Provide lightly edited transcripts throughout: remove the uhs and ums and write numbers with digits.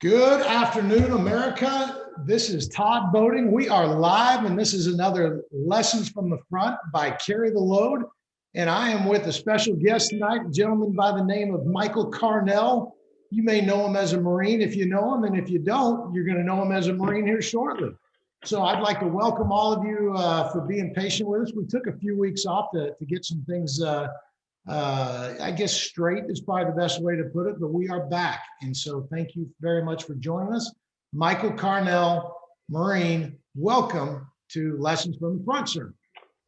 Good afternoon, America. This is Todd Boeding. We are live, and this is another Lessons from the Front by Carry the Load. And I am with a special guest tonight, a gentleman by the name of Michael Carnell. You may know him as a Marine if you know him, and if you don't, you're going to know him as a Marine here shortly. So I'd like to welcome all of you for being patient with us. We took a few weeks off to get some things I guess straight is probably the best way to put it, but we are back. And so thank you very much for joining us. Michael Carnell, Marine, welcome to Lessons from the Front, sir.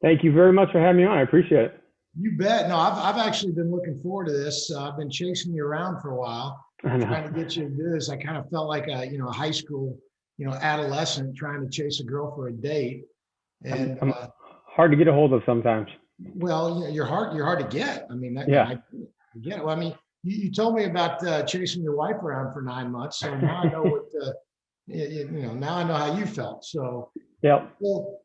Thank you very much for having me on. I appreciate it. You bet. No, I've actually been looking forward to this. I've been chasing you around for a while, trying to get you to do this. I kind of felt like a high school, adolescent trying to chase a girl for a date. And I'm hard to get a hold of sometimes. Well, you're hard to get. I mean, yeah. I get it. Well, I mean, you told me about chasing your wife around for 9 months, so now I know what now I know how you felt. So, yeah. Well,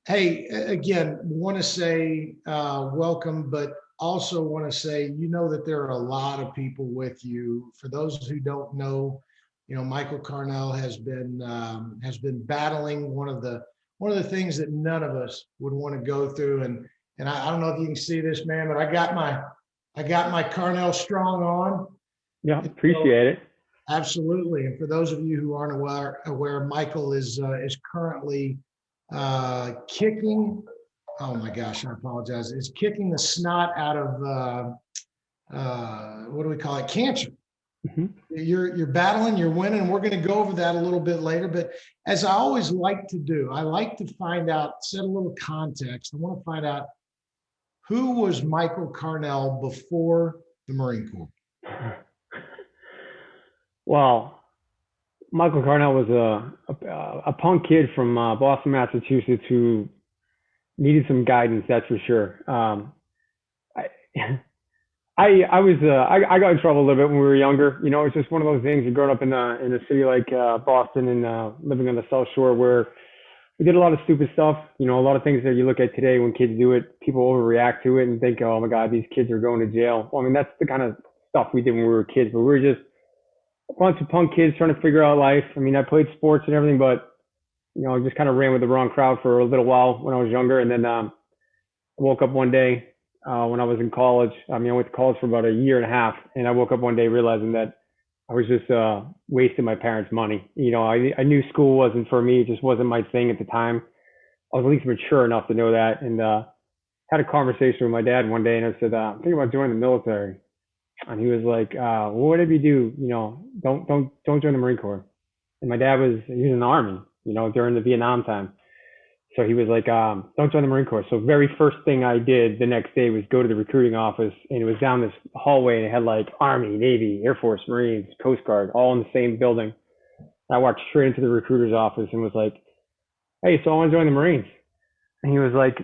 hey, again, want to say welcome, but also want to say that there are a lot of people with you. For those who don't know, Michael Carnell has been battling one of the things that none of us would want to go through. And I don't know if you can see this, man, but I got my Carnell Strong on. Yeah, appreciate it. Absolutely. And for those of you who aren't aware, Michael is currently kicking. Oh my gosh, I apologize. Is kicking the snot out of what do we call it? Cancer. Mm-hmm. You're battling, you're winning. We're going to go over that a little bit later. But as I always like to do, I like to find out, set a little context. I want to find out, who was Michael Carnell before the Marine Corps? Well, Michael Carnell was a punk kid from Boston, Massachusetts, who needed some guidance. That's for sure. I got in trouble a little bit when we were younger. It's just one of those things. You're growing up in a city like Boston and living on the South Shore, where we did a lot of stupid stuff. A lot of things that you look at today when kids do it, people overreact to it and think, oh my God, these kids are going to jail. Well, I mean, that's the kind of stuff we did when we were kids, but we were just a bunch of punk kids trying to figure out life. I mean, I played sports and everything, but, I just kind of ran with the wrong crowd for a little while when I was younger. And then I woke up one day when I was in college. I went to college for about a year and a half, and I woke up one day realizing that I was just wasting my parents' money. I knew school wasn't for me. It just wasn't my thing at the time. I was at least mature enough to know that, and had a conversation with my dad one day, and I said, I'm thinking about joining the military. And he was like, well, whatever you do, don't join the Marine Corps. And my dad he was in the Army, during the Vietnam time. So he was like, don't join the Marine Corps. So very first thing I did the next day was go to the recruiting office, and it was down this hallway, and it had like Army, Navy, Air Force, Marines, Coast Guard, all in the same building. I walked straight into the recruiter's office and was like, hey, so I want to join the Marines. And he was like,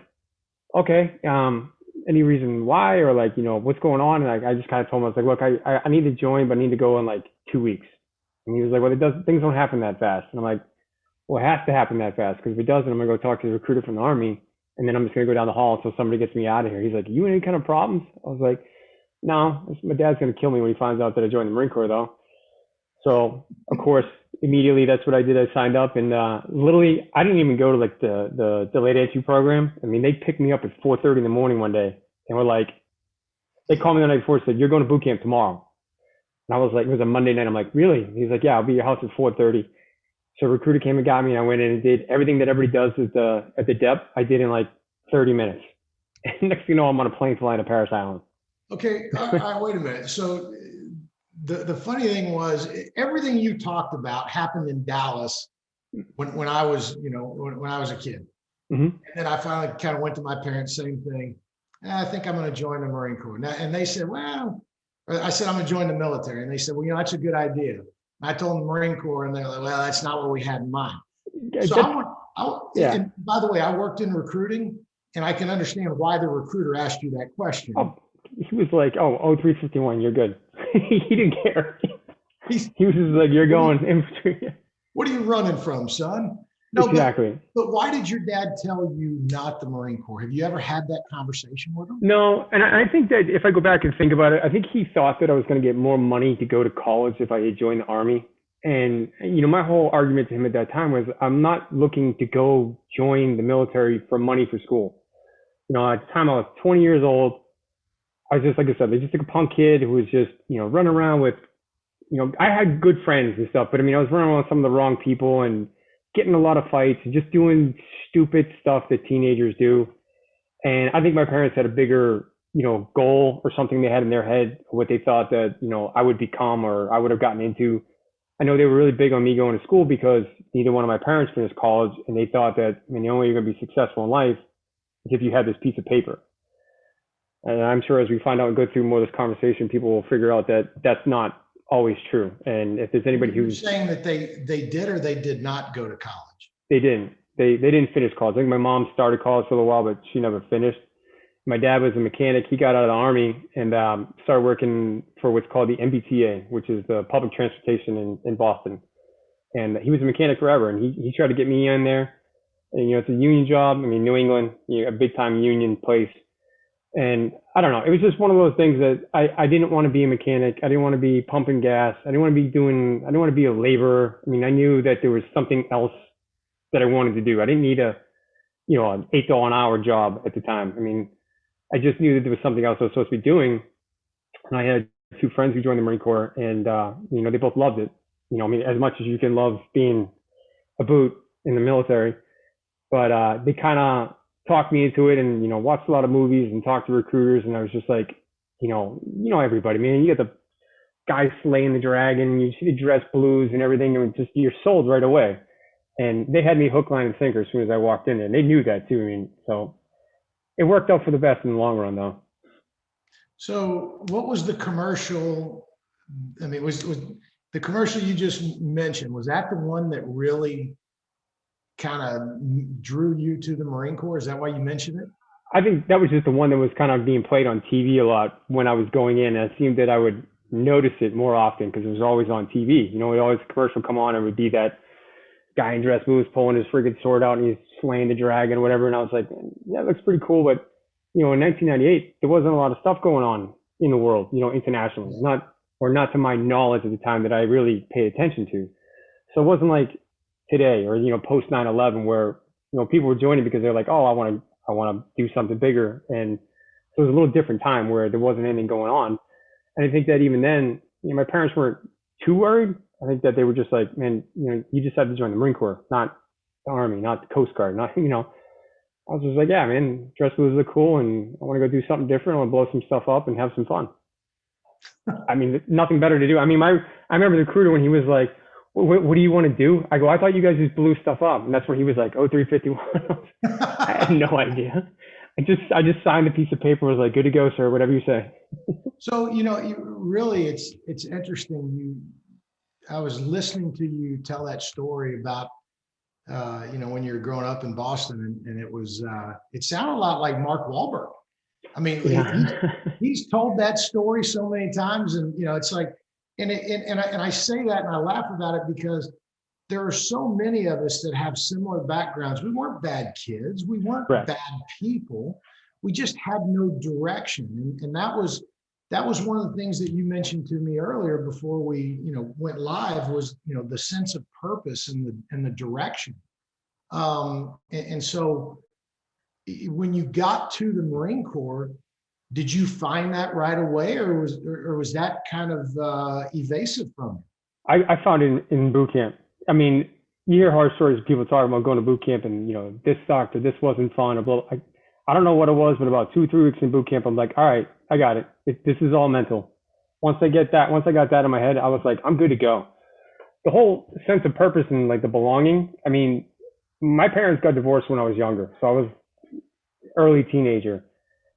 okay, any reason why, or like, what's going on? And I just kind of told him, I was like, look, I need to join, but I need to go in like 2 weeks. And he was like, well, things don't happen that fast. And I'm like, well, it has to happen that fast, because if it doesn't, I'm going to go talk to the recruiter from the Army, and then I'm just going to go down the hall until somebody gets me out of here. He's like, you in any kind of problems? I was like, no, my dad's going to kill me when he finds out that I joined the Marine Corps, though. So, of course, immediately that's what I did. I signed up, and literally, I didn't even go to like the delayed entry program. I mean, they picked me up at 4:30 in the morning one day, and were like, they called me the night before and said, you're going to boot camp tomorrow. And I was like, it was a Monday night. I'm like, really? He's like, yeah, I'll be at your house at 4:30. So a recruiter came and got me, and I went in and did everything that everybody does at the depth. I did in like 30 minutes. And next thing you know, I'm on a plane flying to Paris Island. Okay, all right, wait a minute. So the funny thing was, everything you talked about happened in Dallas when I was, when I was a kid. Mm-hmm. And then I finally kind of went to my parents, same thing. I think I'm going to join the Marine Corps. And they said, well, I said, I'm going to join the military. And they said, well, that's a good idea. I told them Marine Corps, and they're like, well, that's not what we had in mind. So yeah. And by the way, I worked in recruiting, and I can understand why the recruiter asked you that question. Oh, he was like, 0351, you're good. He didn't care. He was just like, you're going infantry. What are you running from, son? No, exactly. But why did your dad tell you not the Marine Corps? Have you ever had that conversation with him? No, and I think that if I go back and think about it, I think he thought that I was going to get more money to go to college if I had joined the Army. And, my whole argument to him at that time was, I'm not looking to go join the military for money for school. At the time I was 20 years old. I was just, like I said, they just took a punk kid who was just, running around with, I had good friends and stuff, but I mean, I was running around with some of the wrong people and getting a lot of fights and just doing stupid stuff that teenagers do. And I think my parents had a bigger, goal or something they had in their head, what they thought that, I would become or I would have gotten into. I know they were really big on me going to school because neither one of my parents finished college, and they thought that, I mean, the only way you're going to be successful in life is if you have this piece of paper. And I'm sure as we find out and go through more of this conversation, people will figure out that that's not always true. And if there's anybody You're who's saying that they did or they did not go to college? they didn't they didn't finish college. I think my mom started college for a little while, but she never finished. My dad was a mechanic. He got out of the army and started working for what's called the MBTA, which is the public transportation in Boston. And he was a mechanic forever, and he tried to get me in there. And it's a union job. I mean, New England, a big time union place. And I don't know, it was just one of those things that I didn't want to be a mechanic. I didn't want to be pumping gas. I didn't want to be a laborer. I mean, I knew that there was something else that I wanted to do. I didn't need an $8 an hour job at the time. I mean, I just knew that there was something else I was supposed to be doing. And I had two friends who joined the Marine Corps, and, they both loved it. I mean, as much as you can love being a boot in the military, but they kind of talked me into it and, watched a lot of movies and talked to recruiters. And I was just like, everybody, man, you got the guys slaying the dragon, you see the dress blues and everything, and just, you're sold right away. And they had me hook, line, and sinker as soon as I walked in there. And they knew that too. I mean, so it worked out for the best in the long run, though. So what was the commercial? I mean, was the commercial you just mentioned, was that the one that really kind of drew you to the Marine Corps? Is that why you mentioned it? I think that was just the one that was kind of being played on TV a lot when I was going in. And it seemed that I would notice it more often because it was always on TV. It always a commercial come on and it would be that guy in dress blues pulling his friggin' sword out and he's slaying the dragon or whatever. And I was like, yeah, that looks pretty cool. But, in 1998, there wasn't a lot of stuff going on in the world, internationally, not to my knowledge at the time that I really paid attention to. So it wasn't like today or, post 9/11 where, people were joining because they're like, oh, I want to do something bigger. And so it was a little different time where there wasn't anything going on. And I think that even then, my parents weren't too worried. I think that they were just like, man, you just have to join the Marine Corps, not the Army, not the Coast Guard, not, I was just like, yeah, man, dress blues look cool and I want to go do something different. I want to blow some stuff up and have some fun. I mean, nothing better to do. I mean, I remember the recruiter when he was like, what do you want to do? I go, I thought you guys just blew stuff up. And that's where he was like, 0351. I had no idea. I just signed a piece of paper, was like, good to go, sir, whatever you say. So, really, it's interesting. I was listening to you tell that story about, when you were growing up in Boston, and it sounded a lot like Mark Wahlberg. I mean, Yeah. he's told that story so many times, and it's like, and I say that and I laugh about it because there are so many of us that have similar backgrounds. We weren't bad kids, we weren't Right. bad people. We just had no direction, and that was one of the things that you mentioned to me earlier before we went live was the sense of purpose and the direction. And so when you got to the Marine Corps, did you find that right away, or was that kind of evasive from you? I found it in boot camp. I mean, you hear horror stories of people talking about going to boot camp and, this sucked or this wasn't fun or blah. I don't know what it was, but about 2-3 weeks in boot camp, I'm like, all right, I got it. This is all mental. Once I got that in my head, I was like, I'm good to go. The whole sense of purpose and like the belonging. I mean, my parents got divorced when I was younger, so I was early teenager,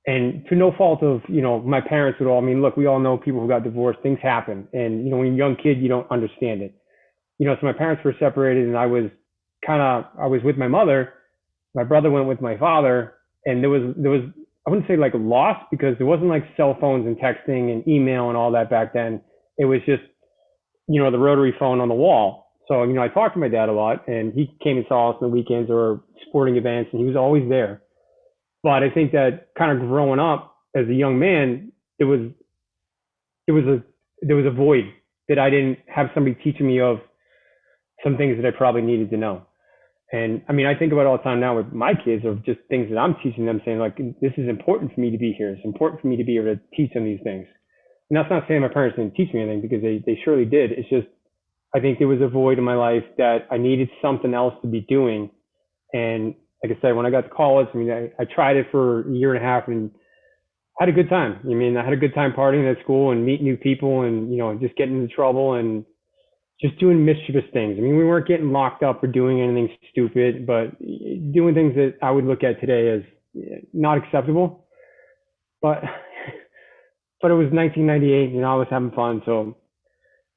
and to no fault of my parents at all. I mean, look, we all know people who got divorced. Things happen, and when you're a young kid, you don't understand it. So my parents were separated, and I was with my mother. My brother went with my father, and there was I wouldn't say like lost because there wasn't like cell phones and texting and email and all that back then. It was just the rotary phone on the wall. So, I talked to my dad a lot, and he came and saw us on the weekends or sporting events, and he was always there. But I think that kind of growing up as a young man, there was a void that I didn't have somebody teaching me of, some things that I probably needed to know. And I mean, I think about it all the time now with my kids of just things that I'm teaching them, saying like, this is important for me to be here. It's important for me to be able to teach them these things. And that's not saying my parents didn't teach me anything, because they surely did. It's just, I think there was a void in my life that I needed something else to be doing. And like I said, when I got to college, I mean, I tried it for a year and a half and had a good time. I mean, I had a good time partying at school and meeting new people and, just getting into trouble and just doing mischievous things. I mean, we weren't getting locked up or doing anything stupid, but doing things that I would look at today as not acceptable. But it was 1998, I was having fun, so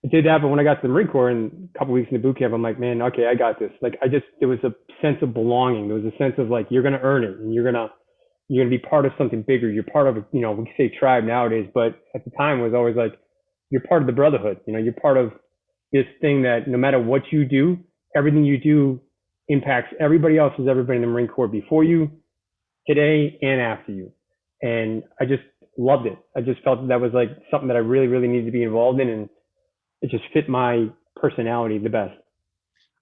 I did that. But when I got to the Marine Corps and a couple weeks into boot camp, I'm like, man, okay, I got this. Like, there was a sense of belonging. There was a sense of like, you're gonna earn it, and you're gonna be part of something bigger. You're part of, we say tribe nowadays, but at the time it was always like, you're part of the brotherhood. You're part of this thing that no matter what you do, everything you do impacts everybody else who's ever been in the Marine Corps before you, today, and after you. And I just loved it. I just felt that was like something that I really, really needed to be involved in, and it just fit my personality the best.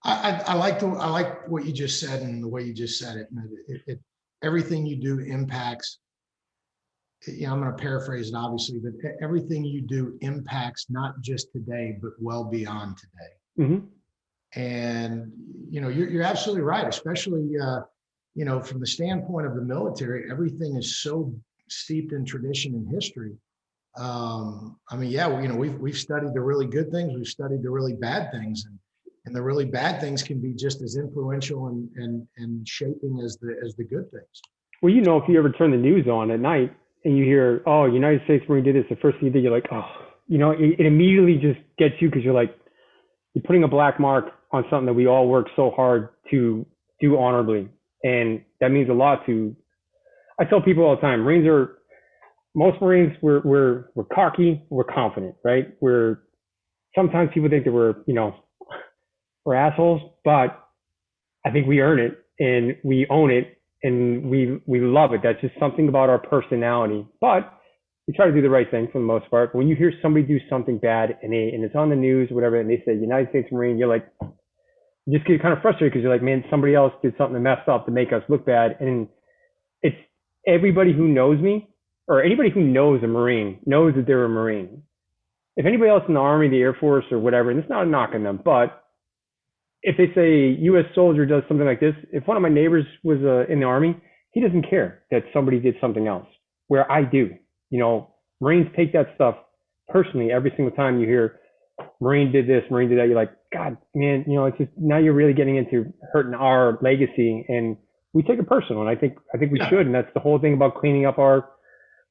I like what you just said and the way you just said it. Everything you do impacts. I'm going to paraphrase it, obviously, but everything you do impacts not just today, but well beyond today. Mm-hmm. And you're absolutely right, especially from the standpoint of the military. Everything is so steeped in tradition and history. I mean, yeah, we've studied the really good things, we've studied the really bad things, and the really bad things can be just as influential and shaping as the good things. Well, if you ever turn the news on at night and you hear, oh, United States Marine did this, the first thing you did, you're like, oh, it immediately just gets you, because you're like, you're putting a black mark on something that we all work so hard to do honorably. And that means a lot I tell people all the time, most Marines, we're cocky, we're confident, right? Sometimes people think that we're assholes, but I think we earn it and we own it and we love it. That's just something about our personality. But we try to do the right thing for the most part. But when you hear somebody do something bad and it's on the news or whatever, and they say United States Marine, you're like, you just get kind of frustrated, because you're like, man, somebody else did something messed up to make us look bad. And it's everybody who knows me, or anybody who knows a Marine, knows that they're a Marine. If anybody else in the Army, the Air Force, or whatever, and it's not a knock on them, but if they say U.S. soldier does something like this, if one of my neighbors was in the Army, he doesn't care that somebody did something else, where I do. Marines take that stuff personally every single time you hear Marine did this, Marine did that. You're like, God, man, it's just, now you're really getting into hurting our legacy, and we take it personal, and I think we should, and that's the whole thing about cleaning up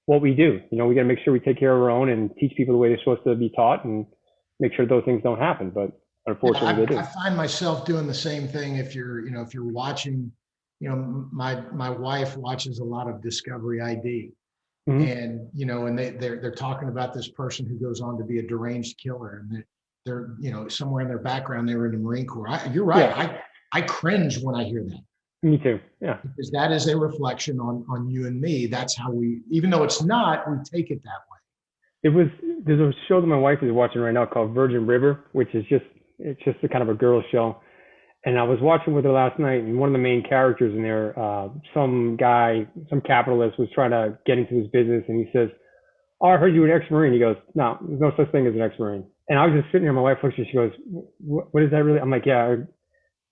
what we do. We got to make sure we take care of our own and teach people the way they're supposed to be taught, and make sure those things don't happen. But unfortunately, they do. I find myself doing the same thing. If you're watching, my wife watches a lot of Discovery ID, mm-hmm. and they're talking about this person who goes on to be a deranged killer, and they're somewhere in their background they were in the Marine Corps. You're right. Yeah. I cringe when I hear that. Me too. Yeah. Because that is a reflection on you and me. That's how even though it's not, we take it that way. There's a show that my wife is watching right now called Virgin River, which is it's just a kind of a girl show. And I was watching with her last night, and one of the main characters in there, some guy, some capitalist, was trying to get into his business, and he says, "Oh, I heard you were an ex-Marine." He goes, "No, there's no such thing as an ex-Marine." And I was just sitting here, my wife looks at me, she goes, "What is that really?" I'm like, "Yeah,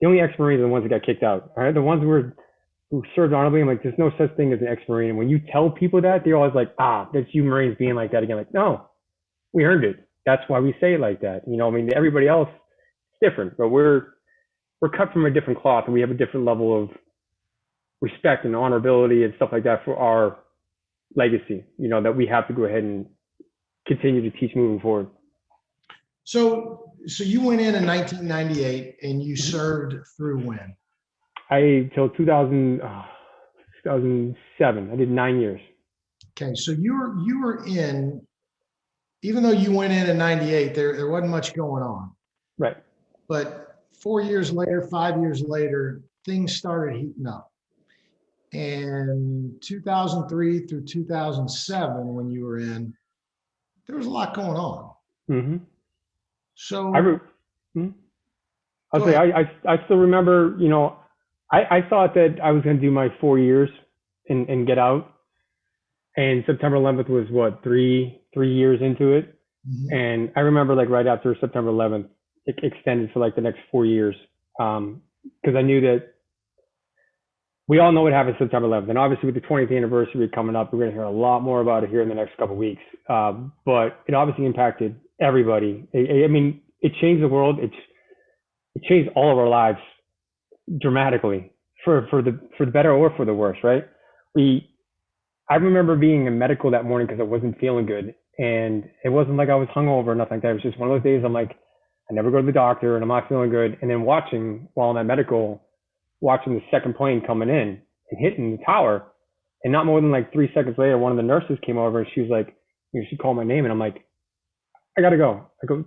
the only ex-Marines are the ones that got kicked out. All right, the ones who served honorably." I'm like, "There's no such thing as an ex-Marine." And when you tell people that, they're always like, "That's you Marines being like that again." Like, no, we earned it. That's why we say it like that. I mean, everybody else is different, but we're cut from a different cloth, and we have a different level of respect and honorability and stuff like that for our legacy, that we have to go ahead and continue to teach moving forward. So you went in 1998 and you served through when? Till 2007. I did 9 years. Okay. So you were in, even though you went in 98, there wasn't much going on. Right. But 4 years later, 5 years later, things started heating up. And 2003 through 2007, when you were in, there was a lot going on. Mm-hmm. So I'll Go say ahead. I still remember, I thought that I was going to do my 4 years and get out. And September 11th was what, three years into it. Mhm. And I remember like right after September 11th, it extended for like the next 4 years. Because I knew that we all know what happened September 11th. And obviously with the 20th anniversary coming up, we're going to hear a lot more about it here in the next couple of weeks. But it obviously impacted everybody. I mean, it changed the world. It changed all of our lives dramatically for the better or for the worse, right? We I remember being in medical that morning because I wasn't feeling good, and it wasn't like I was hungover or nothing like that. It was just one of those days I'm like, I never go to the doctor and I'm not feeling good. And then watching while I'm at medical, watching the second plane coming in and hitting the tower, and not more than like 3 seconds later, one of the nurses came over and she was like, she called my name, and I'm like, I gotta go. I go,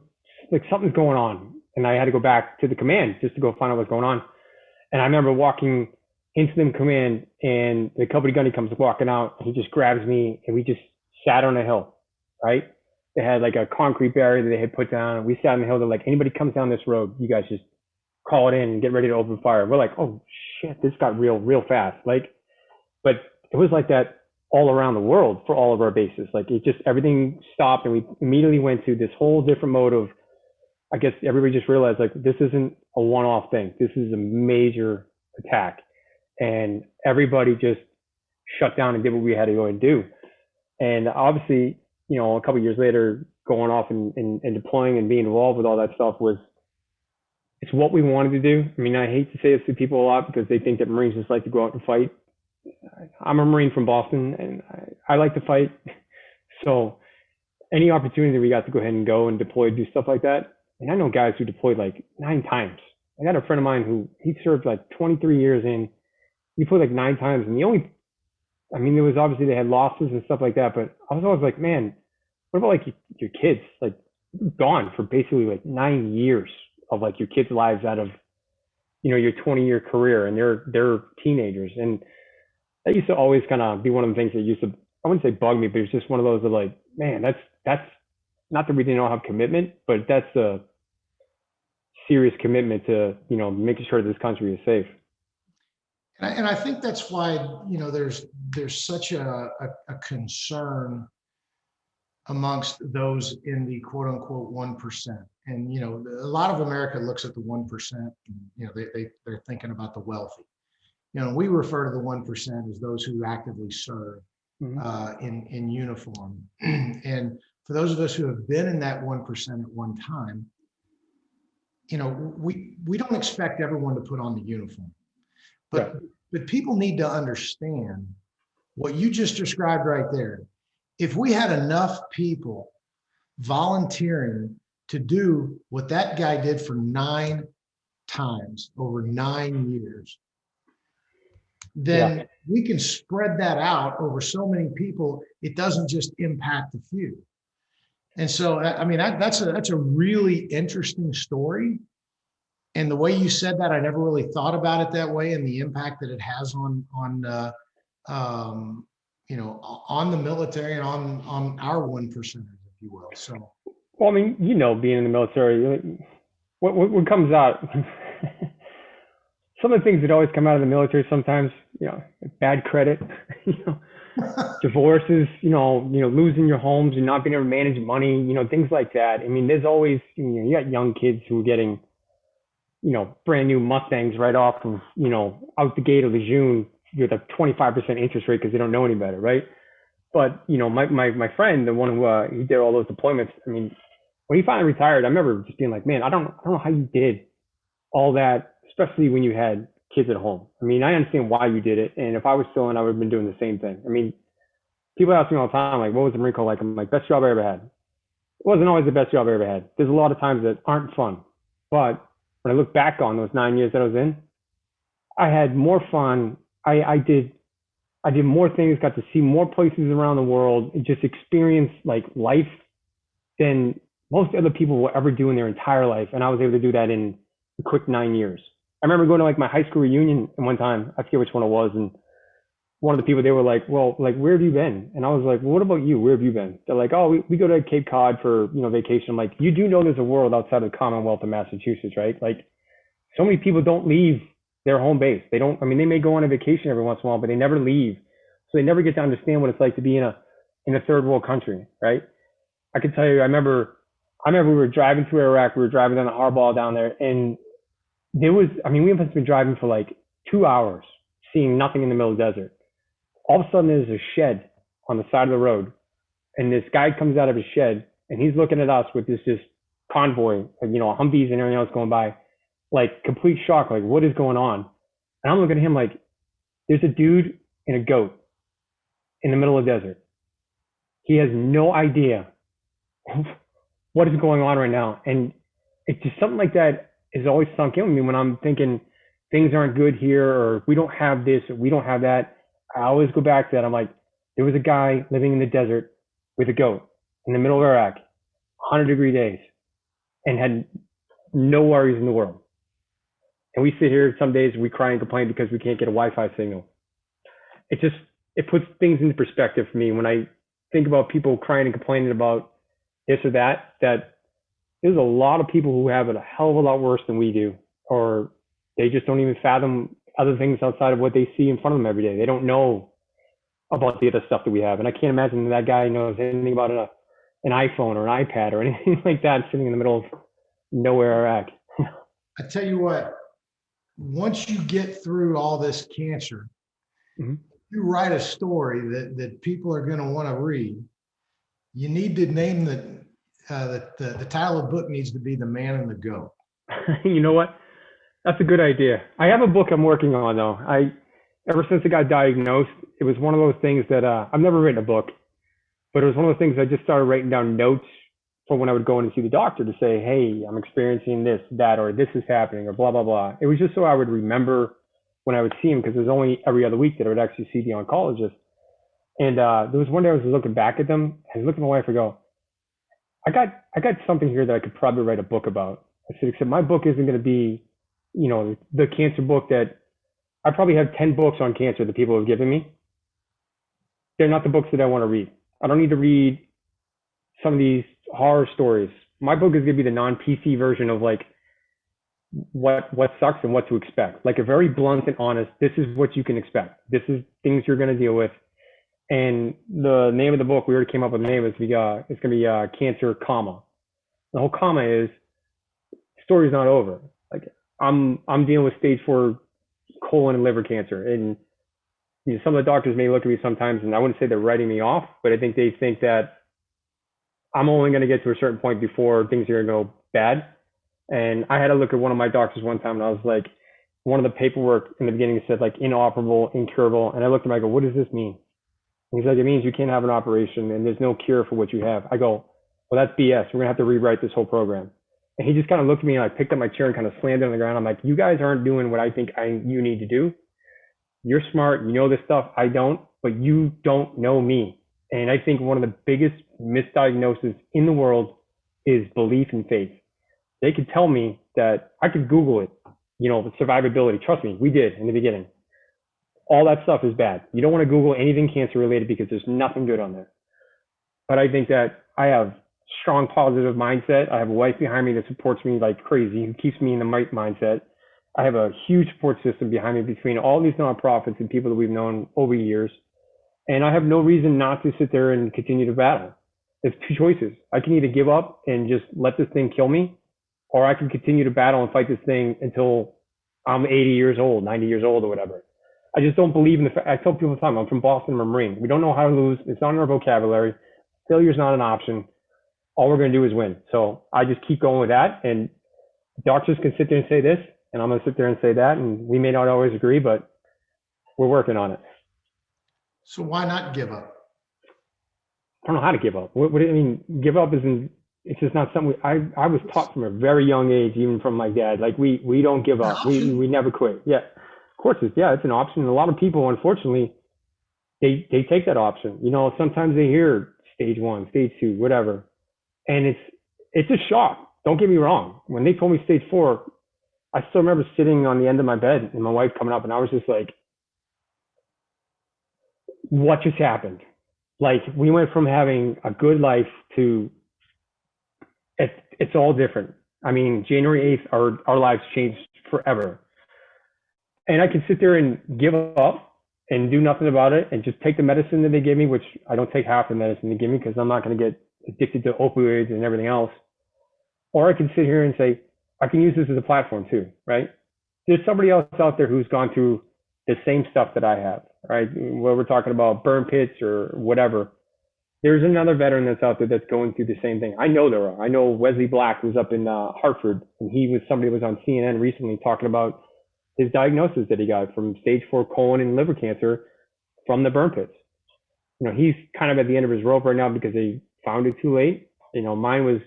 like something's going on, and I had to go back to the command just to go find out what's going on. And I remember walking into the command, and the company gunny comes walking out, and he just grabs me, and we just sat on a hill, right? They had like a concrete barrier that they had put down, and we sat on the hill. They're like, anybody comes down this road, you guys just call it in and get ready to open fire. We're like, oh shit, this got real fast. Like, but it was like that all around the world for all of our bases. Like it just, everything stopped, and we immediately went to this whole different mode of, I guess everybody just realized like this isn't a one-off thing. This is a major attack, and everybody just shut down and did what we had to go and do. And obviously, a couple of years later, going off and deploying and being involved with all that stuff was, it's what we wanted to do. I mean, I hate to say this to people a lot because they think that Marines just like to go out and fight. I'm a Marine from Boston, and I like to fight. So any opportunity that we got to go ahead and go and deploy, do stuff like that. And I know guys who deployed like 9 times. I got a friend of mine who he served like 23 years in. He deployed like 9 times, and I mean, there was obviously they had losses and stuff like that, but I was always like, man, what about like your kids? Like gone for basically like 9 years of like your kids' lives out of your 20-year career, and they're teenagers. And that used to always kind of be one of the things that used to, I wouldn't say bug me, but it's just one of those that like, man, that's not that we didn't all have commitment, but that's a serious commitment to making sure this country is safe. And I think that's why, there's such a concern amongst those in the quote unquote 1%. And, a lot of America looks at the 1%, they're thinking about the wealthy. We refer to the 1% as those who actively serve Mm-hmm. in uniform. And for those of us who have been in that 1% at one time, we don't expect everyone to put on the uniform, Yeah. but people need to understand what you just described right there. If we had enough people volunteering to do what that guy did for 9 times over 9 years, then Yeah. we can spread that out over so many people. It doesn't just impact a few. And so, I mean, that's a really interesting story. And the way you said that, I never really thought about it that way, and the impact that it has um, on the military and on our 1%ers, if you will. So, Well, I mean, being in the military, what comes out, some of the things that always come out of the military sometimes, bad credit, you know, divorces, losing your homes and not being able to manage money, things like that. I mean, there's always, you got young kids who are getting, brand new Mustangs right off of, out the gate of Lejeune with a 25% interest rate because they don't know any better, right? But, my friend, the one who he did all those deployments, I mean, when he finally retired, I remember just being like, man, I don't know how you did all that, especially when you had kids at home. I mean, I understand why you did it. And if I was still in, I would have been doing the same thing. I mean, people ask me all the time, like, what was the Marine Corps like? I'm like, best job I ever had. It wasn't always the best job I ever had. There's a lot of times that aren't fun. But when I look back on those 9 years that I was in, I had more fun. I did more things, got to see more places around the world, and just experience like life than most other people will ever do in their entire life. And I was able to do that in a quick 9 years. I remember going to like my high school reunion one time, I forget which one it was, and one of the people, they were like, well, like, where have you been? And I was like, well, what about you? Where have you been? They're like, oh, we go to Cape Cod for, vacation. I'm like, you do know there's a world outside of the Commonwealth of Massachusetts, right? Like, so many people don't leave their home base. They don't, I mean, they may go on a vacation every once in a while, but they never leave. So they never get to understand what it's like to be in a third world country, right? I can tell you, I remember we were driving through Iraq. We were driving down the Harball down there, and there was, I mean, we must have been driving for like 2 hours, seeing nothing in the middle of the desert. All of a sudden, there's a shed on the side of the road, and this guy comes out of his shed, and he's looking at us with this just convoy, Humvees and everything else going by, like complete shock, like what is going on? And I'm looking at him like, there's a dude and a goat in the middle of the desert. He has no idea what is going on right now. And it's just something like that is always sunk in with me when I'm thinking things aren't good here, or we don't have this, or we don't have that. I always go back to that. I'm like, there was a guy living in the desert with a goat in the middle of Iraq, 100-degree days, and had no worries in the world. And we sit here some days, we cry and complain because we can't get a Wi-Fi signal. It puts things into perspective for me when I think about people crying and complaining about this or that there's a lot of people who have it a hell of a lot worse than we do, or they just don't even fathom other things outside of what they see in front of them every day. They don't know about the other stuff that we have. And I can't imagine that guy knows anything about an iPhone or an iPad or anything like that sitting in the middle of nowhere, Iraq. I tell you what, once you get through all this cancer, Mm-hmm. you write a story that people are going to want to read. You need to name the title of the book needs to be The Man and the Goat. You know what? That's a good idea. I have a book I'm working on though. Ever since I got diagnosed, it was one of those things that I've never written a book, but it was one of those things I just started writing down notes for when I would go in and see the doctor to say, hey, I'm experiencing this, that, or this is happening, or blah, blah, blah. It was just so I would remember when I would see him, because it was only every other week that I would actually see the oncologist. And there was one day I was looking back at them, and I looked at my wife and go, I got something here that I could probably write a book about. I said, except my book isn't going to be, the cancer book that I probably have 10 books on cancer that people have given me. They're not the books that I want to read. I don't need to read some of these horror stories. My book is going to be the non-PC version of like what sucks and what to expect. Like a very blunt and honest, this is what you can expect. This is things you're going to deal with. And the name of the book, we already came up with the name, it's going to be Cancer, comma. The whole comma is, story's not over. Like I'm dealing with stage 4 colon and liver cancer. And some of the doctors may look at me sometimes, and I wouldn't say they're writing me off, but I think they think that I'm only going to get to a certain point before things are going to go bad. And I had to look at one of my doctors one time, and I was like, one of the paperwork in the beginning said like inoperable, incurable. And I looked at him, I go, what does this mean? And he's like, it means you can't have an operation and there's no cure for what you have. I go, well, that's BS. We're going to have to rewrite this whole program. And he just kind of looked at me, and I picked up my chair and kind of slammed it on the ground. I'm like, you guys aren't doing what I think you need to do. You're smart. You know this stuff. I don't, but you don't know me. And I think one of the biggest misdiagnoses in the world is belief and faith. They could tell me that I could Google it, the survivability. Trust me, we did in the beginning. All that stuff is bad. You don't want to Google anything cancer related because there's nothing good on there. But I think that I have strong positive mindset. I have a wife behind me that supports me like crazy, who keeps me in the right mindset. I have a huge support system behind me between all these nonprofits and people that we've known over years. And I have no reason not to sit there and continue to battle. There's two choices. I can either give up and just let this thing kill me, or I can continue to battle and fight this thing until I'm 80 years old, 90 years old, or whatever. I just don't believe in I tell people all the time, I'm from Boston, I'm a Marine. We don't know how to lose. It's not in our vocabulary. Failure's not an option. All we're going to do is win. So I just keep going with that. And doctors can sit there and say this, and I'm going to sit there and say that. And we may not always agree, but we're working on it. So why not give up? I don't know how to give up. What do you mean? Give up isn't, it's just not something I was taught from a very young age, even from my dad. Like we don't give up. We never quit. Yeah. Of course it's an option. And a lot of people, unfortunately, they take that option. Sometimes they hear stage 1, stage 2, whatever. And it's a shock. Don't get me wrong. When they told me stage 4, I still remember sitting on the end of my bed and my wife coming up, and I was just like, what just happened? Like we went from having a good life to it's all different. I mean, January 8th, our lives changed forever. And I can sit there and give up and do nothing about it and just take the medicine that they give me, which I don't take half the medicine they give me because I'm not going to get addicted to opioids and everything else. Or I can sit here and say, I can use this as a platform too, right? There's somebody else out there who's gone through the same stuff that I have, right? Whether we're talking about burn pits or whatever. There's another veteran that's out there that's going through the same thing. I know there are. I know Wesley Black, who's up in Hartford, and he was somebody who was on CNN recently talking about his diagnosis that he got from stage 4 colon and liver cancer from the burn pits. You know, he's kind of at the end of his rope right now because they found it too late. You know, mine was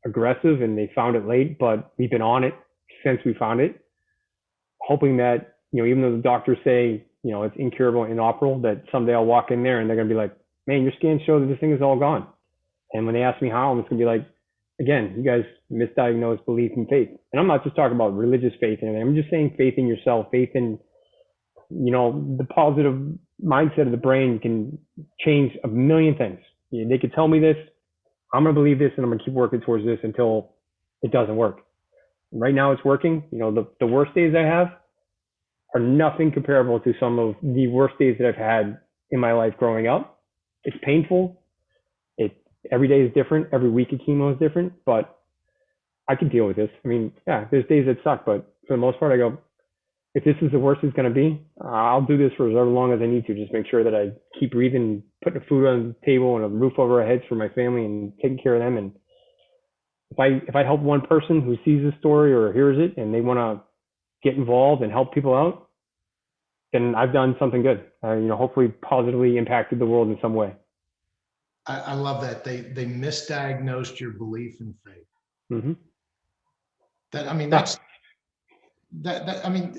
aggressive and they found it late, but we've been on it since we found it, hoping that, you know, even though the doctors say, you know, it's incurable, inoperable, that someday I'll walk in there and they're going to be like, man, your scans show that this thing is all gone. And when they ask me how, I'm just going to be like, again, you guys misdiagnosed belief and faith. And I'm not just talking about religious faith and everything. I'm just saying faith in yourself, faith in, you know, the positive mindset of the brain can change a million things. They could tell me this, I'm going to believe this, and I'm going to keep working towards this until it doesn't work. And right now it's working. You know, the worst days I have are nothing comparable to some of the worst days that I've had in my life growing up. It's painful. Every day is different. Every week of chemo is different, but I can deal with this. I mean, yeah, there's days that suck, but for the most part, I go, if this is the worst it's going to be, I'll do this for as long as I need to. Just make sure that I keep breathing, putting food on the table and a roof over our heads for my family and taking care of them. And if I help one person who sees this story or hears it and they want to get involved and help people out, then I've done something good. You know, hopefully positively impacted the world in some way. I love that they misdiagnosed your belief in faith. Mm-hmm. That, I mean, that's I mean,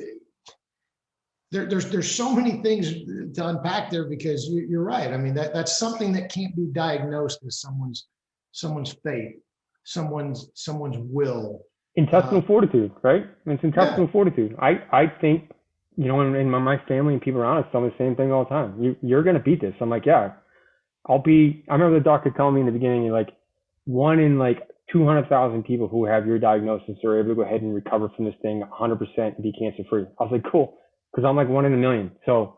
there's so many things to unpack there because you're right. I mean, that's something that can't be diagnosed as someone's faith, someone's will. Intestinal fortitude, right? It's intestinal fortitude. I think, you know, in my family and people around us tell me the same thing all the time. You're going to beat this. I'm like, yeah. I remember the doctor telling me in the beginning, like, 1 in like 200,000 people who have your diagnosis are able to go ahead and recover from this thing 100% and be cancer free. I was like, cool, because I'm like 1 in a million. So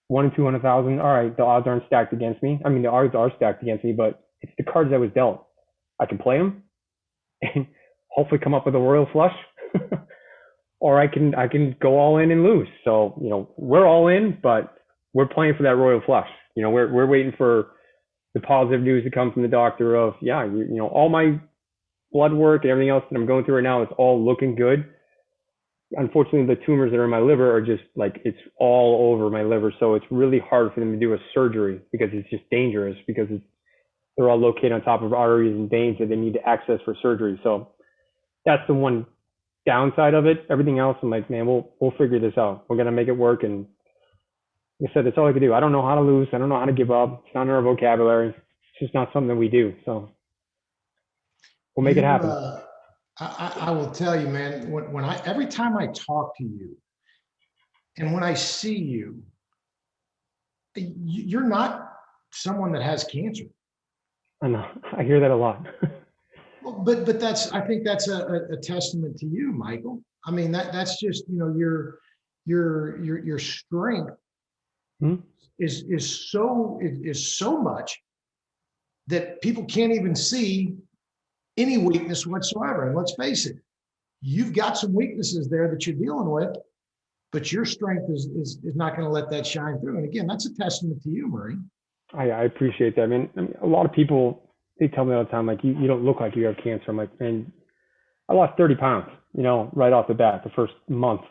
1 in 200,000. All right, the odds aren't stacked against me. I mean, the odds are stacked against me, but it's the cards I was dealt. I can play them and hopefully come up with a royal flush, or I can go all in and lose. So, you know, we're all in, but we're playing for that royal flush. You know, we're waiting for the positive news to come from the doctor of, yeah, you know, all my blood work and everything else that I'm going through right now is all looking good. Unfortunately, the tumors that are in my liver are just like, it's all over my liver. So it's really hard for them to do a surgery because it's just dangerous because they're all located on top of arteries and veins that they need to access for surgery. So that's the one downside of it. Everything else, I'm like, man, we'll figure this out. We're going to make it work. And like I said, that's all I can do. I don't know how to lose. I don't know how to give up. It's not in our vocabulary. It's just not something that we do. So we'll make it happen. I will tell you, man, every time I talk to you and when I see you, you're not someone that has cancer. I know. I hear that a lot. But I think that's a testament to you, Michael. I mean, that's just, you know, your strength is so much that people can't even see any weakness whatsoever. And let's face it, you've got some weaknesses there that you're dealing with, but your strength is not going to let that shine through. And again, that's a testament to you, Murray. I appreciate that. I mean, a lot of people, they tell me all the time, like, you don't look like you have cancer. I'm like, man, I lost 30 pounds, you know, right off the bat, the first month.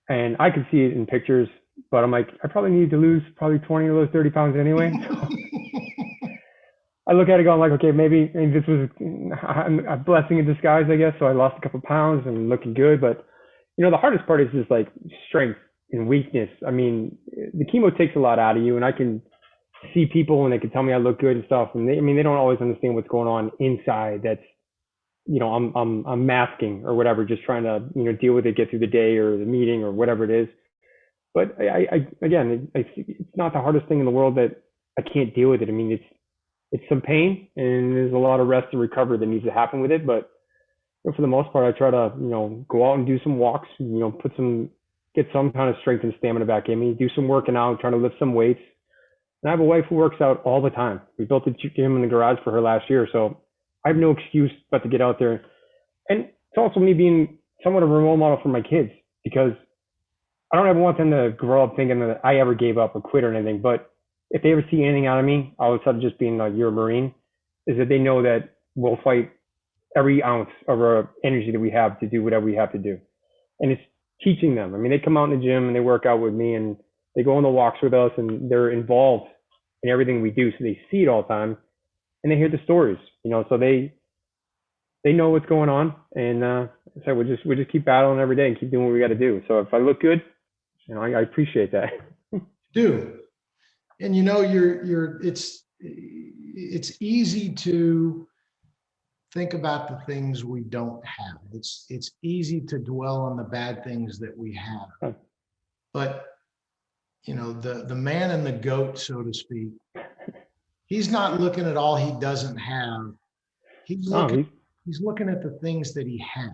And I could see it in pictures, but I'm like, I probably need to lose probably 20 of those 30 pounds anyway. I look at it going like, okay, maybe this was a blessing in disguise, I guess. So I lost a couple of pounds and looking good. But, you know, the hardest part is just like strength and weakness. I mean, the chemo takes a lot out of you, and I can see people and they can tell me I look good and stuff. And they don't always understand what's going on inside. That's, you know, I'm masking or whatever, just trying to, you know, deal with it, get through the day or the meeting or whatever it is. But again, it's not the hardest thing in the world that I can't deal with it. I mean, it's some pain and there's a lot of rest and recovery that needs to happen with it. But But for the most part, I try to, go out and do some walks, get some kind of strength and stamina back in me, do some working out, trying to lift some weights. And I have a wife who works out all the time. We built a gym in the garage for her last year, so I have no excuse but to get out there. And it's also me being somewhat of a role model for my kids because I don't ever want them to grow up thinking that I ever gave up or quit or anything. But if they ever see anything out of me, outside of just being like, you're a Marine, is that they know that we'll fight every ounce of our energy that we have to do whatever we have to do. And it's teaching them. I mean, they come out in the gym and they work out with me and they go on the walks with us and they're involved in everything we do. So they see it all the time and they hear the stories, so they know what's going on. And so we just keep battling every day and keep doing what we got to do. So if I look good, I appreciate that. Do. And it's easy to think about the things we don't have. It's easy to dwell on the bad things that we have. But the man in the goat, so to speak, he's not looking at all he doesn't have. He's looking at the things that he has.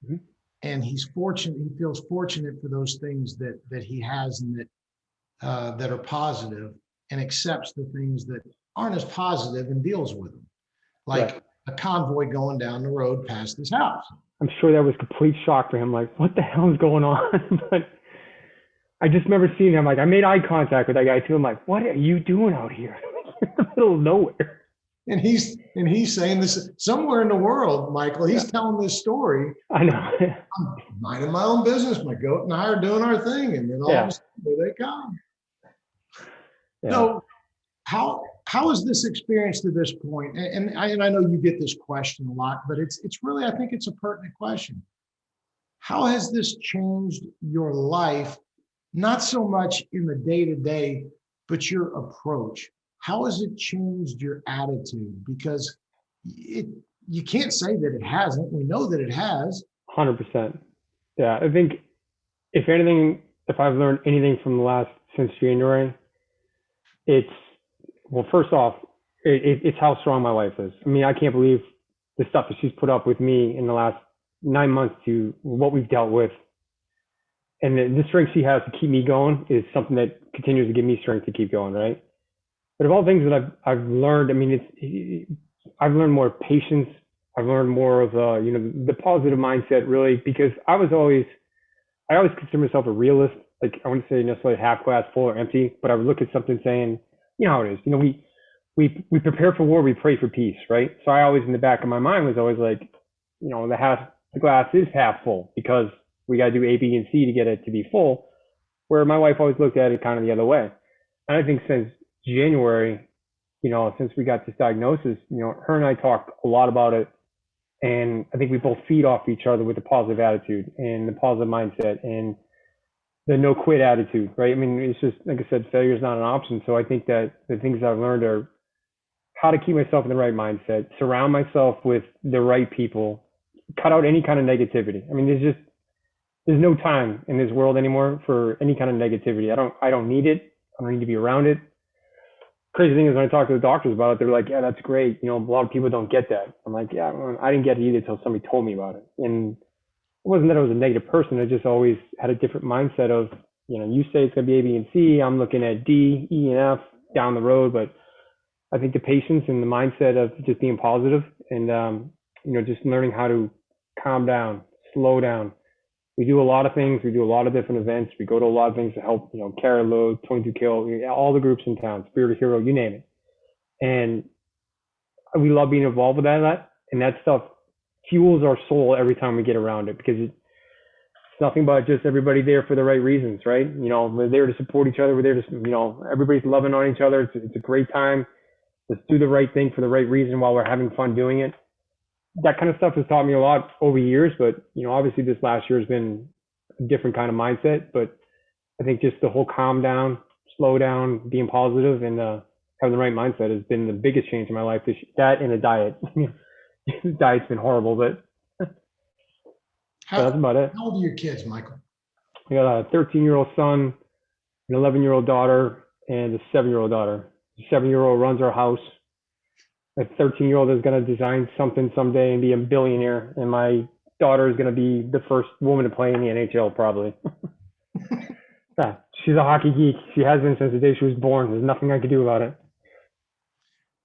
Mhm. And he's fortunate, he feels fortunate for those things that he has and that are positive, and accepts the things that aren't as positive and deals with them. Like Right. a convoy going down the road past his house. I'm sure that was complete shock for him. Like, what the hell is going on? But I just remember seeing him. Like, I made eye contact with that guy too. I'm like, what are you doing out here? You're in the middle of nowhere. And he's saying this somewhere in the world, Michael. Yeah, He's telling this story. I know. I'm minding my own business. My goat and I are doing our thing, and then all of a Yeah, sudden, here they come. yeah. So how is this experience to this point? And I know you get this question a lot, but it's really, I think it's a pertinent question. How has this changed your life? Not so much in the day to day, but your approach. How has it changed your attitude? Because it you can't say that it hasn't. We know that it has. 100%. Yeah, I think if anything, if I've learned anything from the last since January, it's well, first off, it's how strong my wife is. I mean, I can't believe the stuff that she's put up with me in the last 9 months to what we've dealt with, and the strength she has to keep me going is something that continues to give me strength to keep going, right? But of all things that I've learned, I mean, I've learned more patience. I've learned more of the positive mindset, really, because I always consider myself a realist. Like, I wouldn't say necessarily half glass full or empty, but I would look at something saying, how it is. We prepare for war, we pray for peace, right? So I always, in the back of my mind, was always like, the glass is half full because we got to do A, B, and C to get it to be full. Where my wife always looked at it kind of the other way. And I think since January, since we got this diagnosis, her and I talked a lot about it. And I think we both feed off each other with a positive attitude and the positive mindset and the no quit attitude, right? I mean, it's just, like I said, failure is not an option. So I think that the things I've learned are how to keep myself in the right mindset, surround myself with the right people, cut out any kind of negativity. I mean, there's no time in this world anymore for any kind of negativity. I don't need it. I don't need to be around it. Crazy thing is when I talk to the doctors about it, they're like, yeah, that's great. A lot of people don't get that. I'm like, yeah, well, I didn't get it either until somebody told me about it. And it wasn't that I was a negative person. I just always had a different mindset of, you say it's going to be A, B, and C. I'm looking at D, E, and F down the road. But I think the patience and the mindset of just being positive and, just learning how to calm down, slow down. We do a lot of things. We do a lot of different events. We go to a lot of things to help, carry a load, 22 kill, all the groups in town, Spirit of Hero, you name it. And we love being involved with that. And that stuff fuels our soul every time we get around it because it's nothing but just everybody there for the right reasons, right? We're there to support each other. We're there to, everybody's loving on each other. It's a great time. Let's do the right thing for the right reason while we're having fun doing it. That kind of stuff has taught me a lot over years, but obviously this last year has been a different kind of mindset. But I think just the whole calm down, slow down, being positive, and having the right mindset has been the biggest change in my life. That and a diet. The diet's been horrible, but that's about it. How old are your kids, Michael? I got a 13-year-old son, an 11-year-old daughter, and a 7-year-old daughter. The 7-year-old runs our house. a 13-year-old is going to design something someday and be a billionaire, and my daughter is going to be the first woman to play in the NHL probably. Yeah, she's a hockey geek. She has been since the day she was born. There's nothing I could do about it.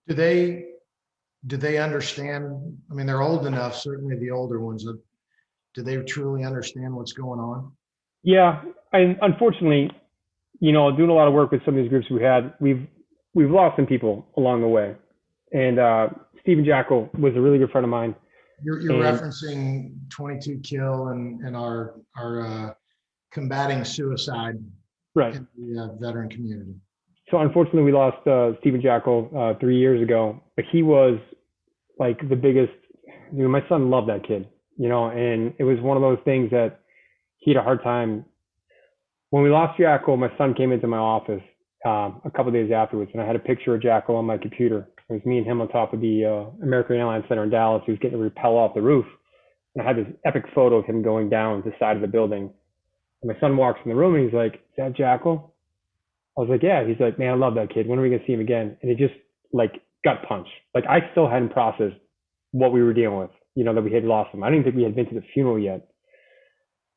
Do they do they understand? I mean, they're old enough, certainly the older ones. Do they truly understand what's going on? Yeah, and unfortunately, doing a lot of work with some of these groups we've lost some people along the way. And Stephen Jackal was a really good friend of mine. You're And referencing 22 Kill and our combating suicide right. in the veteran community. So unfortunately, we lost Stephen Jackal 3 years ago. But he was like the biggest. My son loved that kid. And it was one of those things that he had a hard time. When we lost Jackal, my son came into my office a couple of days afterwards, and I had a picture of Jackal on my computer. It was me and him on top of the American Airlines Center in Dallas. He was getting to rappel off the roof, and I had this epic photo of him going down the side of the building. And my son walks in the room, and he's like, "Is that Jackal?" I was like, "Yeah." He's like, "Man, I love that kid. When are we gonna see him again?" And it just like gut punch. Like I still hadn't processed what we were dealing with. That we had lost him. I didn't think we had been to the funeral yet.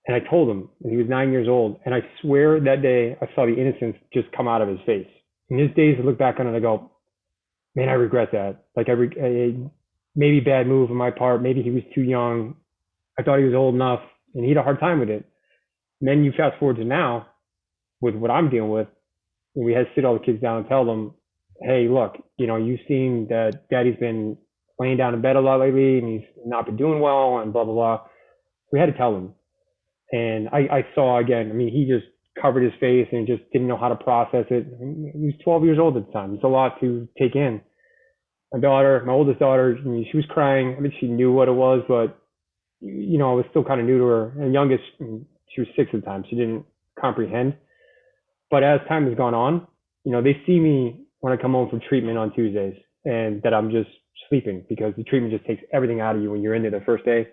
And I told him, and he was 9 years old. And I swear that day I saw the innocence just come out of his face. In his days, I look back on it and I go, man, I regret that. Like maybe bad move on my part. Maybe he was too young. I thought he was old enough, and he had a hard time with it. And then you fast forward to now, with what I'm dealing with, and we had to sit all the kids down and tell them, hey, look, you've seen that Daddy's been laying down in bed a lot lately, and he's not been doing well, and blah blah blah. We had to tell him. And I saw again, I mean, he just covered his face and just didn't know how to process it. He was 12 years old at the time. It's a lot to take in. My oldest daughter, I mean, she was crying. I mean, she knew what it was, but, it was still kind of new to her. And youngest, she was 6 at the time. She didn't comprehend. But as time has gone on, they see me when I come home from treatment on Tuesdays and that I'm just sleeping because the treatment just takes everything out of you when you're in there the first day.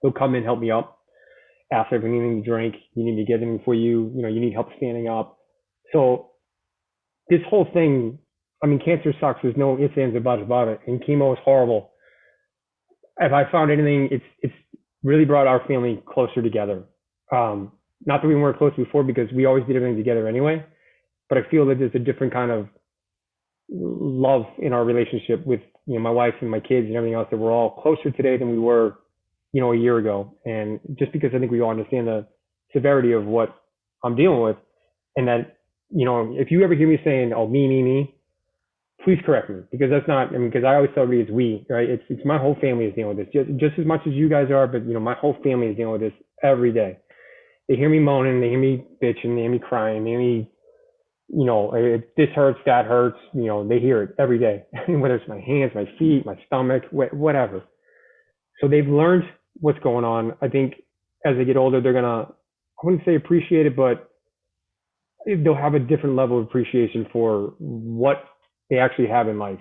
They'll come in, help me up. Ask if you need anything to drink, you need to get anything for you, you need help standing up. So this whole thing, I mean, cancer sucks. There's no ifs, ands, or buts about it. And chemo is horrible. If I found anything, it's really brought our family closer together. Not that we weren't close before because we always did everything together anyway, but I feel that there's a different kind of love in our relationship with, my wife and my kids and everything else, that we're all closer today than we were a year ago. And just because I think we all understand the severity of what I'm dealing with, and that, if you ever hear me saying, oh, me, please correct me, because that's not, I mean, because I always tell everybody it's we, right? It's my whole family is dealing with this just as much as you guys are, but, my whole family is dealing with this every day. They hear me moaning, they hear me bitching, they hear me crying, they hear me, this hurts, that hurts, they hear it every day, whether it's my hands, my feet, my stomach, whatever. So they've learned what's going on. I think as they get older, they're gonna, I wouldn't say appreciate it, but they'll have a different level of appreciation for what they actually have in life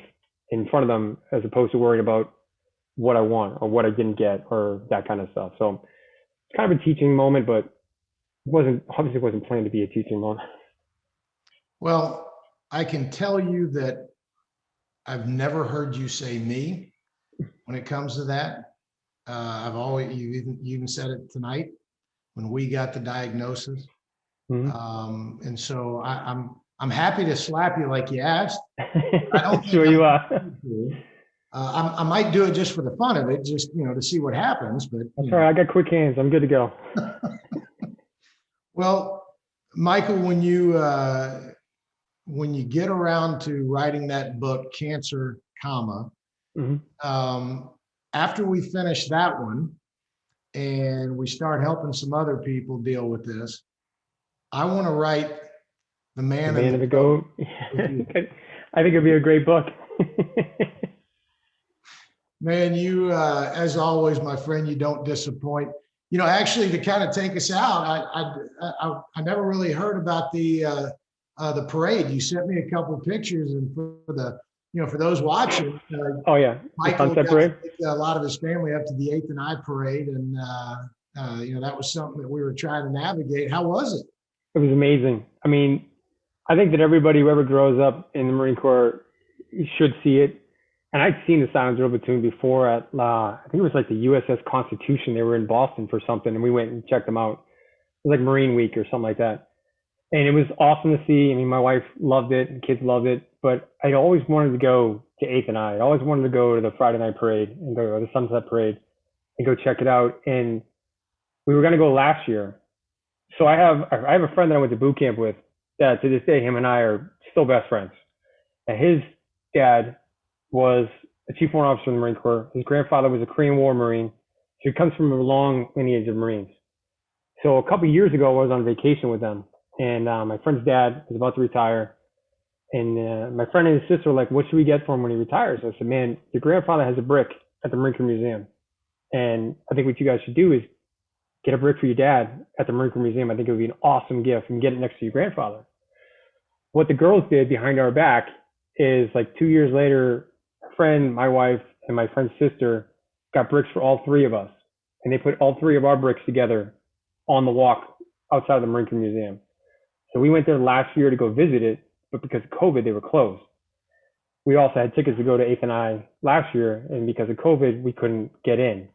in front of them, as opposed to worrying about what I want or what I didn't get or that kind of stuff. So it's kind of a teaching moment, but obviously wasn't planned to be a teaching moment. Well, I can tell you that I've never heard you say me when it comes to that. I've always, you even said it tonight when we got the diagnosis. Mm-hmm. And so I'm happy to slap you like you asked. I don't think Sure you are. I might do it just for the fun of it, just to see what happens. But that's all right. I got quick hands. I'm good to go. Well, Michael, when you get around to writing that book, Cancer, Mm-hmm. After we finish that one and we start helping some other people deal with this, I want to write The Man and the Goat. I think it'd be a great book. Man, you, as always, my friend, you don't disappoint. Actually, to kind of take us out, I never really heard about the parade. You sent me a couple of pictures, and for those watching, oh yeah, Michael got to take a lot of his family up to the 8th and I parade, and that was something that we were trying to navigate. How was it? It was amazing. I mean, I think that everybody who ever grows up in the Marine Corps should see it. And I'd seen the Silent Drill Platoon before at, I think it was like the USS Constitution. They were in Boston for something, and we went and checked them out. It was like Marine Week or something like that. And it was awesome to see. I mean, my wife loved it, and kids loved it. But I always wanted to go to 8th and I. I always wanted to go to the Friday night parade and go to the Sunset Parade and go check it out. And we were going to go last year. So I have a friend that I went to boot camp with that to this day, him and I are still best friends. And his dad was a chief warrant officer in the Marine Corps. His grandfather was a Korean War Marine. So he comes from a long lineage of Marines. So a couple of years ago, I was on vacation with them. And my friend's dad was about to retire. And my friend and his sister were like, what should we get for him when he retires? I said, man, your grandfather has a brick at the Marine Corps Museum. And I think what you guys should do is get a brick for your dad at the Marine Corps Museum. I think it would be an awesome gift, and get it next to your grandfather. What the girls did behind our back is, like, 2 years later, a friend, my wife, and my friend's sister got bricks for all three of us. And they put all three of our bricks together on the walk outside of the Marine Corps Museum. So we went there last year to go visit it, but because of COVID, they were closed. We also had tickets to go to 8th and I last year, and because of COVID, we couldn't get in.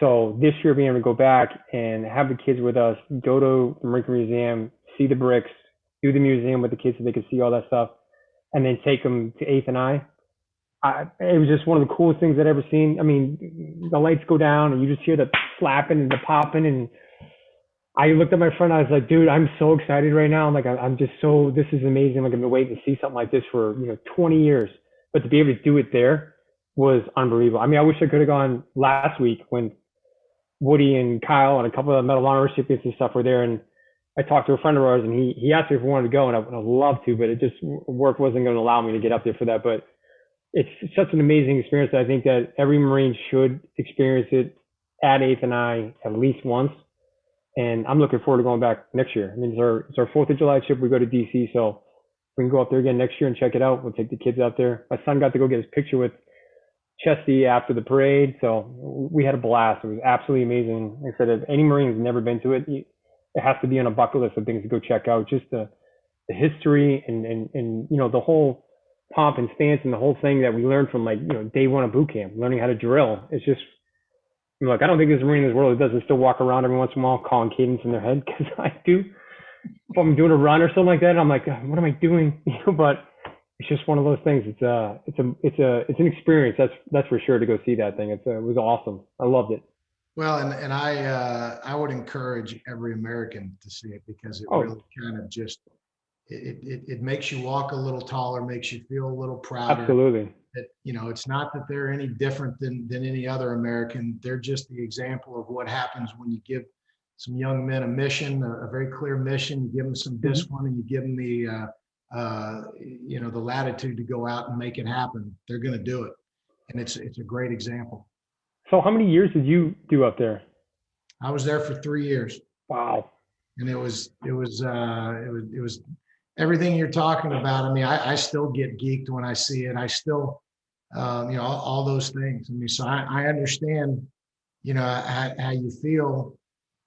So this year, being able to go back and have the kids with us, go to the Marine Corps Museum, see the bricks, do the museum with the kids so they could see all that stuff, and then take them to 8th and I. It was just one of the coolest things I'd ever seen. I mean, the lights go down and you just hear the slapping and the popping. And I looked at my friend. I was like, dude, I'm so excited right now. I'm like, I'm just so, this is amazing. Like, I've been waiting to see something like this for, 20 years. But to be able to do it there was unbelievable. I mean, I wish I could have gone last week when Woody and Kyle and a couple of the Medal of Honor recipients and stuff were there. And I talked to a friend of ours, and he asked me if we wanted to go, and I would have loved to, but it just, work wasn't going to allow me to get up there for that. But it's such an amazing experience that I think that every Marine should experience it at 8th and I at least once. And I'm looking forward to going back next year. I mean, it's our 4th of July trip. We go to DC, so we can go up there again next year and check it out. We'll take the kids out there. My son got to go get his picture with Chesty after the parade, so we had a blast. It was absolutely amazing. Like I said, if any Marine has never been to it, it has to be on a bucket list of things to go check out. Just the history and the whole pomp and stance and the whole thing that we learned from, like, day one of boot camp, learning how to drill. It's just, like, I don't think there's a Marine in this world that doesn't still walk around every once in a while calling cadence in their head, because I do. If I'm doing a run or something like that, I'm like, what am I doing? But it's just one of those things. It's an experience. That's for sure, to go see that thing. It was awesome. I loved it. Well, and I would encourage every American to see it, because it really kind of just, it makes you walk a little taller, makes you feel a little prouder. Absolutely. That, it's not that they're any different than any other American. They're just the example of what happens when you give some young men a mission, a very clear mission. You give them some discipline, and you give them the latitude to go out and make it happen. They're going to do it, and it's a great example. So how many years did you do up there? I was there for 3 years. Wow. And it was everything you're talking about. I mean, I still get geeked when I see it. I still, all those things. I mean, so I understand, how you feel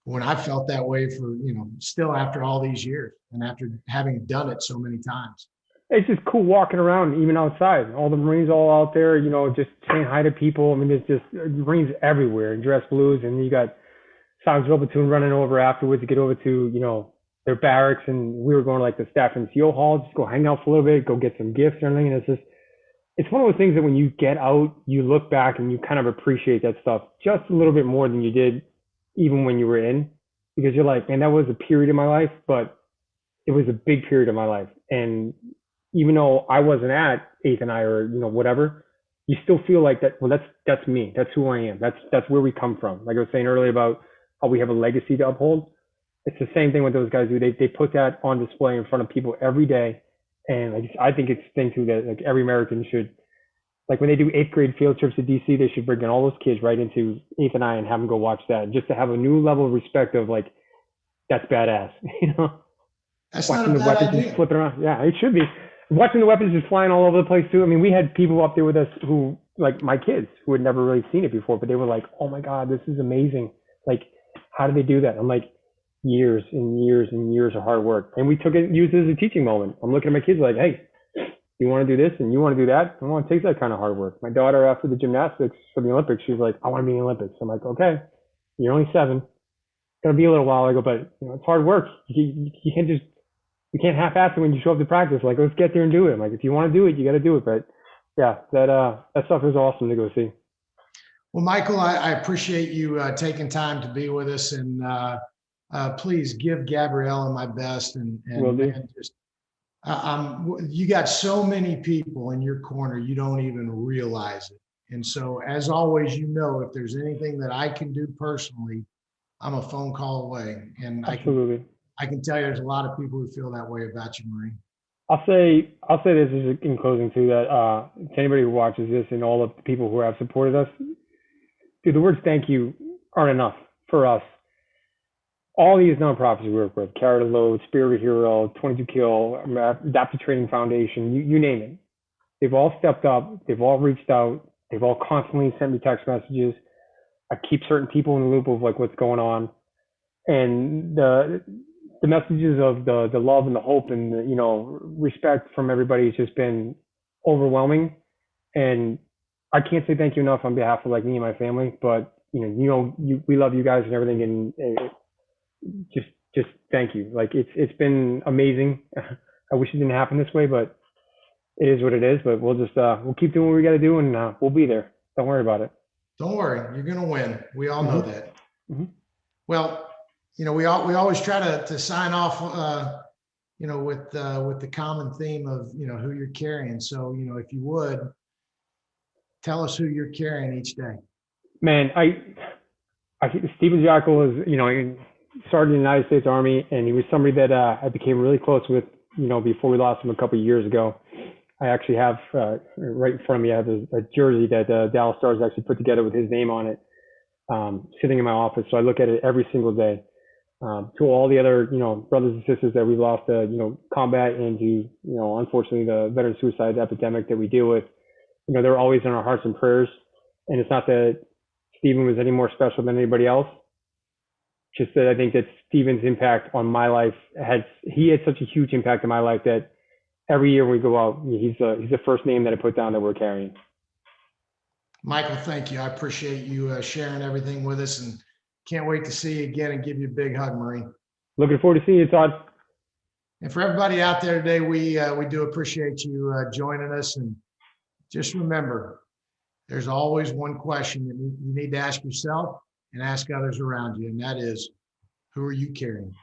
when I felt that way for, still after all these years and after having done it so many times. It's just cool walking around, even outside. All the Marines all out there, just saying hi to people. I mean, there's just Marines everywhere in dress blues, and you got Silent Drill Platoon running over afterwards to get over to, their barracks, and we were going to, like, the Staff NCO hall, just go hang out for a little bit, go get some gifts and everything. And it's one of those things that when you get out, you look back and you kind of appreciate that stuff just a little bit more than you did even when you were in, because you're like, man, that was a period of my life, but it was a big period of my life. And even though I wasn't at 8th and I or, whatever, you still feel like that, well, that's me. That's who I am. That's where we come from. Like I was saying earlier about how we have a legacy to uphold. It's the same thing what those guys do. They put that on display in front of people every day. And I think it's a thing too that, like, every American should, like, when they do 8th grade field trips to DC, they should bring in all those kids right into 8th and I and have them go watch that, just to have a new level of respect of, like, that's badass, That's watching not a the bad weapons idea. just flipping around. Yeah, it should be. Watching the weapons just flying all over the place too. I mean, we had people up there with us who, like, my kids, who had never really seen it before, but they were like, oh my God, this is amazing. Like, how do they do that? I'm like, years and years and years of hard work. And we used it as a teaching moment. I'm looking at my kids like, hey, You want to do this and you want to do that. I don't want to take that kind of hard work. My daughter, after the gymnastics for the Olympics, she's like, I want to be in the Olympics. I'm like, okay, you're only 7. It's gonna be a little while. I go, but it's hard work. You can't just you can't half-ass it when you show up to practice. Like, let's get there and do it. I'm like, if you want to do it, you got to do it. But yeah, that stuff is awesome to go see. Well, Michael, I appreciate you taking time to be with us, and please give Gabriella my best. Will And do. man, just you got so many people in your corner, you don't even realize it. And so, as always, if there's anything that I can do personally, I'm a phone call away. And Absolutely. I can tell you, there's a lot of people who feel that way about you, Marine. I'll say this is in closing too, that to anybody who watches this and all the people who have supported us, dude, the words thank you aren't enough for us. All these nonprofits we work with, Carry the Load, Spirit of Hero, 22 Kill, Adaptive Training Foundation, you name it. They've all stepped up. They've all reached out. They've all constantly sent me text messages. I keep certain people in the loop of like what's going on, and the messages of the love and the hope and the, respect from everybody has just been overwhelming. And I can't say thank you enough on behalf of like me and my family. But we love you guys and everything, and just thank you. Like it's been amazing. I wish it didn't happen this way, but it is what it is. But we'll keep doing what we got to do, and we'll be there. Don't worry about it. Don't worry, you're going to win. We all know that. Mm-hmm. Well, we always try to sign off, with the common theme of who you're carrying. So if you would tell us who you're carrying each day. Man, Stephen Jackal is sergeant in the United States Army, and he was somebody that I became really close with. Before we lost him a couple of years ago. I actually have right in front of me. I have a jersey that Dallas Stars actually put together with his name on it, sitting in my office. So I look at it every single day. To all the other, brothers and sisters that we've lost, combat, and to, unfortunately, the veteran suicide epidemic that we deal with, they're always in our hearts and prayers. And it's not that Stephen was any more special than anybody else. Just that I think that Stephen's impact on my life he had such a huge impact on my life that every year we go out, he's the first name that I put down that we're carrying. Michael, thank you. I appreciate you sharing everything with us, and can't wait to see you again and give you a big hug, Marine. Looking forward to seeing you, Todd. And for everybody out there today, we do appreciate you joining us. And just remember, there's always one question that you need to ask yourself and ask others around you, and that is, who are you carrying?